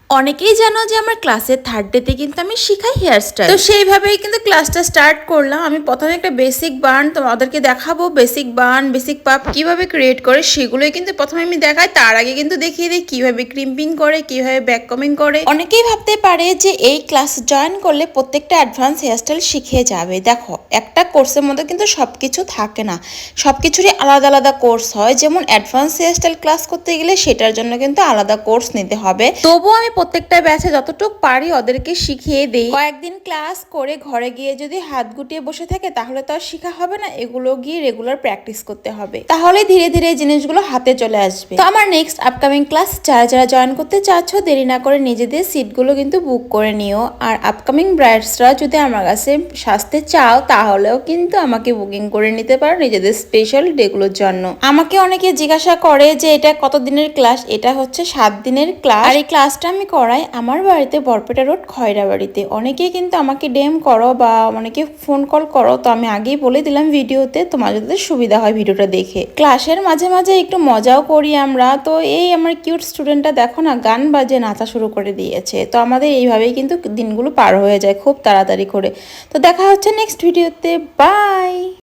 অনেকেই জানো যে আমার ক্লাসের থার্ড ডেতে কিন্তু আমি শিখাই হেয়ার স্টাইল। তো সেইভাবেই কিন্তু ক্লাসটা স্টার্ট করলাম। আমি প্রথমে একটা বেসিক বার্ন তোমাদেরকে দেখাবো, বেসিক বার্ন বেসিক পাপ কিভাবে ক্রিয়েট করে সেগুলোই কিন্তু প্রথমে আমি দেখাই। তার আগে কিন্তু দেখিয়ে দিই কিভাবে ক্রিম্পিং করে, কিভাবে ব্যাক কমিং করে। অনেকেই ভাবতে পারে যে এই ক্লাস জয়েন করলে প্রত্যেকটা অ্যাডভান্স হেয়ারস্টাইল শিখে যাবে। দেখো, একটা কোর্সের মধ্যে কিন্তু সবকিছু থাকে না, সবকিছুরই আলাদা আলাদা কোর্স হয়। যেমন অ্যাডভান্স হেয়ারস্টাইল ক্লাস করতে গেলে সেটার জন্য কিন্তু আলাদা কোর্স নিতে হবে। তবুও আমি প্রত্যেকটা ব্যাচে যতটুকু পারি ওদেরকে শিখিয়ে দিই। কয়েকদিন ক্লাস করে ঘরে গিয়ে যদি হাত গুটিয়ে বসে থাকে তাহলে তো আর শেখা হবে না, এগুলো গিয়ে রেগুলার প্র্যাকটিস করতে হবে, তাহলে ধীরে ধীরে এই জিনিসগুলো হাতে চলে আসবে। তো আমার নেক্সট আপকামিং ক্লাস যারা যারা জয়েন করতে চাচ্ছ, দেরি না করে নিজেদের সিটগুলো কিন্তু বুক করে নিও। আর আপকামিং ব্রাইডসরা যদি আমার কাছে সাজতে চাও তাহলেও কিন্তু আমাকে বুকিং করে নিতে পারো নিজেদের স্পেশাল ডেগুলোর জন্য। আমাকে অনেকে জিজ্ঞাসা করে যে এটা কত দিনের ক্লাস। এটা হচ্ছে 7 দিনের ক্লাস। আর এই ক্লাসটা আমি করাই আমার বাড়িতে, বরপেটা রোড, খয়রাবাড়িতে। অনেকেই কিন্তু আমাকে ডেম করো বা অনেকে ফোন কল করো, তো আমি আগেই বলে দিলাম ভিডিওতে, তোমার যাতে সুবিধা হয় ভিডিওটা দেখে। ক্লাসের মাঝে মাঝে একটু মজাও করি আমরা। তো এই আমার কিউট স্টুডেন্টটা দেখো না, গান বাজে নাচা শুরু করে দিয়েছে। তো আমাদের এইভাবেই কিন্তু দিনগুলো পার হয়ে যায় খুব তাড়াতাড়ি করে। তো দেখা হচ্ছে নেক্সট ভিডিওতে। বাই।